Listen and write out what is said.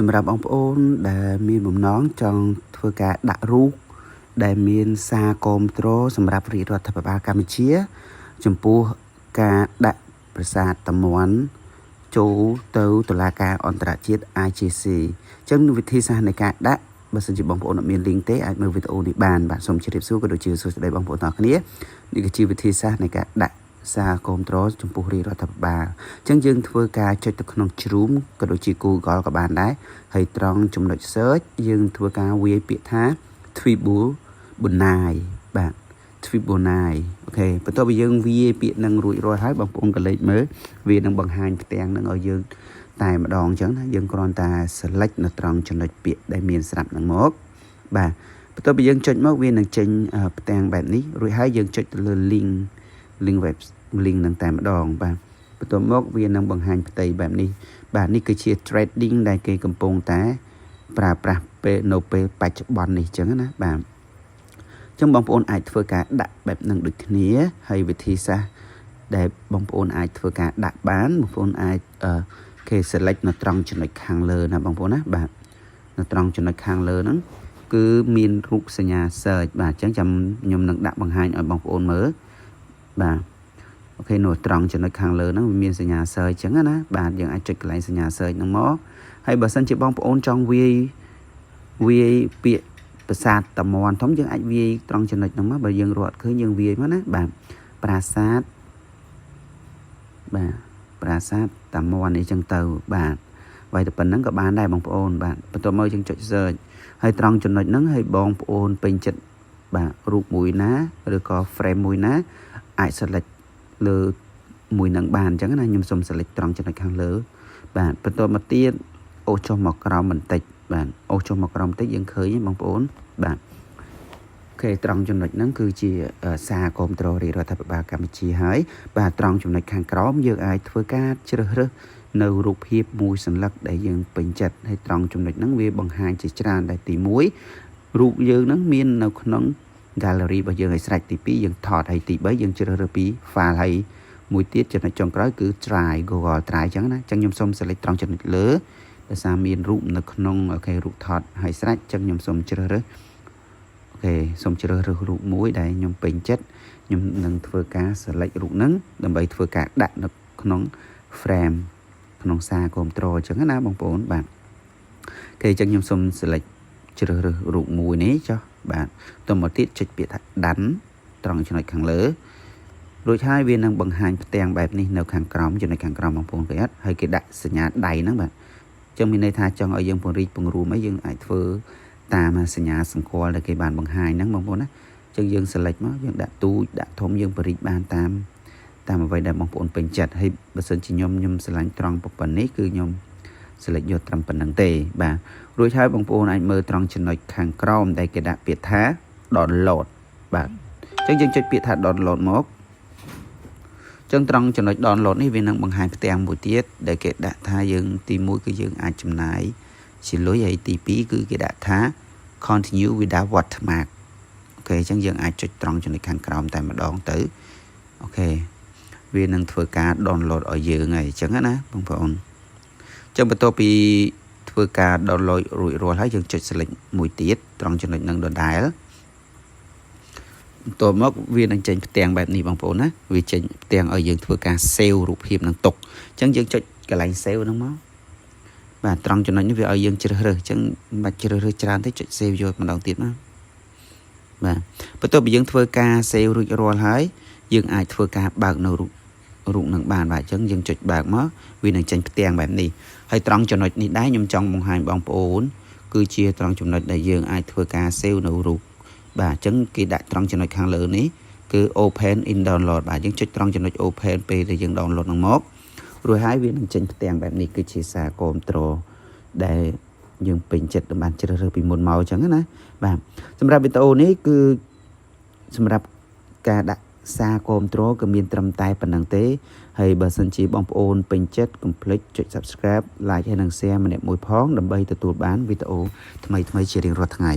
សម្រាប់បងប្អូនដែលមានបំណងចង់ធ្វើការដាក់រូបដែលមានសារគាំទ្រសម្រាប់រាជរដ្ឋាភិបាលកម្ពុជាចំពោះការដាក់ប្រាសាទតាមាន់ចូលទៅតុលាការអន្តរជាតិ ICC អញ្ចឹងវិធីសាស្ត្រនៃការដាក់បើសិនជាបងប្អូនអត់មាន link ទេអាចមើលវីដេអូនេះបានបាទសូមជម្រាបសួរក៏ដូចជាសួស្តីបងប្អូនទាំងអស់គ្នានេះគឺជាវិធីសាស្ត្រនៃការដាក់សារគាំទ្រចំពោះរាជរដ្ឋាភិបាលអញ្ចឹងយើងធ្វើការចុចទៅក្នុងជ្រូមក៏ដូចជា Google ក៏បានដែរហើយត្រង់ចំណុច search យើងធ្វើការវាយពាក្យថា Tribunal បាទ Tribunal អូខេបន្ទាប់ពីយើងវាយពាក្យនឹងរួចរាល់ហើយបងប្អូនក៏លេចមើលវានឹងបង្ហាញផ្ទាំងនឹងឲ្យយើងតែម្ដងអញ្ចឹងណាយើងគ្រាន់តែ select នៅត្រង់ចំណុចពាក្យដែលមានស្រាប់នឹងមកបាទបន្ទាប់ពីយើងចុចមកវានឹងចេញផ្ទាំងបែបនេះរួចហើយយើងចុចទៅលើ link web link នឹងតែម្ដងបាទបន្ទាប់មកវានឹងបង្ហាញផ្ទៃបែបនេះបាទនេះគឺជា trading ដែលគេកំពុងតែប្រើប្រាស់ពេលនៅពេលបច្ចុប្បន្ននេះអញ្ចឹងណាបាទអញ្ចឹងបងប្អូនអាចធ្វើការដាក់បែបនឹងដូចគ្នាហើយវិធីសាស្ត្រដែលបងប្អូនអាចធ្វើការដាក់បានបងប្អូនអាចគេ select នៅត្រង់ចំណុចខាងលើណាបងប្អូនណាបាទនៅត្រង់ចំណុចខាងលើហ្នឹងគឺមានរូបសញ្ញា search បាទអញ្ចឹងចាំខ្ញុំនឹងដាក់បង្ហាញឲ្យបងប្អូនមើលបាទអូខេនៅត្រង់ចំណុចខាងលើហ្នឹងវាមានសញ្ញា search អញ្ចឹងណាបាទយើងអាចចុចកន្លែងសញ្ញា search ហ្នឹងមកហើយបើសិនជាបងប្អូនចង់វាយពាក្យប្រាសាទតាមាន់ធំយើងអាចវាយត្រង់ចំណុចហ្នឹងមកបើយើងរត់ឃើញយើងវាយមកណាបាទប្រាសាទតាមាន់នេះអញ្ចឹងទៅបាទហើយតែប៉ុណ្្នឹងក៏បានដែរបងប្អូនបាទបន្ទាប់មកយើងចុច search ហើយត្រង់ចំណុចហ្នឹងឲ្យបងប្អូនពេញចិត្តបាទរូបមួយណាឬក៏ frame មួយណាអាច select លើមួយនឹងបានអញ្ចឹងណាខ្ញុំសូម select ត្រង់ចំណុចខាងលើបាទបន្ទាប់មកទៀតអូសចុះមកក្រោមបន្តិចបាទអូសចុះមកក្រោមបន្តិចយើងឃើញបងប្អូនបាទអូខេត្រង់ចំណុចហ្នឹងគឺជាសារគាំទ្ររាជរដ្ឋាភិបាលកម្ពុជាហើយបាទត្រង់ចំណុចខាងក្រោមយើងអាចធ្វើការជ្រើសរើសនៅរូបភាពមួយសន្លឹកដែលយើងពេញចិត្តហើយត្រង់ចំណុចហ្នឹងវាបង្ហាញជាច្រើនដែលទី1រូបយើងហ្នឹងមាននៅក្នុង gallery របស់យើងឲ្យស្រេចទី2យើងថតហើយទី3យើងជ្រើសរើសពី file ហើយមួយទៀតចំណុចចុងក្រោយគឺ Drive Google Drive អញ្ចឹងណាអញ្ចឹងខ្ញុំសូម select ត្រង់ចំណុចលើដោយសារមានរូបនៅក្នុងអូខេរូបថតហើយស្រេចអញ្ចឹងខ្ញុំសូមជ្រើសរើសអូខេសូមជ្រើសរើសរូបមួយដែលខ្ញុំពេញចិត្តខ្ញុំនឹងធ្វើការ select រូបហ្នឹងដើម្បីធ្វើការដាក់នៅក្នុង frame ក្នុងសារគាំទ្រអញ្ចឹងណាបងប្អូនបាទអូខេអញ្ចឹងខ្ញុំសូម select ជ្រើសរើសរូបមួយនេះចុះបាទតមកទៀតចុចពាក្យថាដាន់ត្រង់ចំណុចខាងលើរួចហើយវានឹងបង្ហាញផ្ទាំងបែបនេះនៅខាងក្រោមចំណុចខាងក្រោមបងប្អូនគេអត់ហើយគេដាក់សញ្ញាដៃហ្នឹងបាទអញ្ចឹងមានន័យថាចង់ឲ្យយើងពង្រីកពង្រួមអីយើងអាចធ្វើតាមសញ្ញាសម្គាល់ដែលគេបានបង្ហាញហ្នឹងបងប្អូនណាអញ្ចឹងយើង select មកយើងដាក់ទូចដាក់ធំយើងពង្រីកបានតាមអ្វីដែលបងប្អូនពេញចិត្តហើយបើសិនជាខ្ញុំស្រឡាញ់ត្រង់ប៉ុណ្ណេះគឺខ្ញុំ select យកត្រឹមប៉ុណ្្នឹងទេបាទរួចហើយបងប្អូនអាចមើលត្រង់ចំណុចខាងក្រោមដែលគេដាក់ពាក្យថា download បាទអញ្ចឹងយើងចុចពាក្យថា download មកអញ្ចឹងត្រង់ចំណុច download នេះវានឹងបង្ហាញផ្ទាំងមួយទៀតដែលគេដាក់ថាយើងទី1គឺយើងអាចចំណាយជាលុយហើយទី2គឺគេដាក់ថា continue without watermark អូខេអញ្ចឹងយើងអាចចុចត្រង់ចំណុចខាងក្រោមតែម្ដងទៅអូខេវានឹងធ្វើការ download ឲ្យយើងហើយអញ្ចឹងណាបងប្អូនចឹងបន្ទាប់ពីធ្វើការ download រួចរាល់ហើយយើងចុច select មួយទៀតត្រង់ចំណុចនឹងដដែលបន្ទាប់មកវានឹងចេញផ្ទាំងបែបនេះបងប្អូនណាវាចេញផ្ទាំងឲ្យយើងធ្វើការ save រូបភាពនឹងទុកអញ្ចឹងយើងចុចកន្លែង save ហ្នឹងមកបាទត្រង់ចំណុចនេះវាឲ្យយើងជ្រើសរើសអញ្ចឹងមិនបាច់ជ្រើសរើសច្រើនទេចុច save យកម្ដងទៀតណាបាទបន្ទាប់ពីយើងធ្វើការ save រួចរាល់ហើយយើងអាចធ្វើការបើកនៅរូបនឹងបានបាទអញ្ចឹងយើងចុចបើកមកវានឹងចេញផ្ទាំងបែបនេះហើយត្រង់ចំណុចនេះដែរខ្ញុំចង់បង្ហាញបងប្អូនគឺជាត្រង់ចំណុចដែលយើងអាចធ្វើការ save នៅរូបបាទអញ្ចឹងគេដាក់ត្រង់ចំណុចខាងលើនេះគឺ open in download បាទយើងចុចត្រង់ចំណុច open ពេលដែលយើង download នឹងមករួចហើយវានឹងចេញផ្ទាំងបែបនេះគឺជាសារគាំទ្រដែលយើងពេញចិត្តបានជ្រើសរើសពីមុនមកអញ្ចឹងណាបាទសម្រាប់វីដេអូនេះគឺសម្រាប់ការដាក់សារគាំទ្រក៏មានត្រឹមតែប៉ុណ្្នឹងទេហើយបើសិនជាបងប្អូនពេញចិត្តកុំភ្លេចចុច subscribe like ហើយនិង share ម្នាក់មួយផងដើម្បីទទួលបានវីដេអូថ្មីៗជារៀងរាល់ថ្ងៃ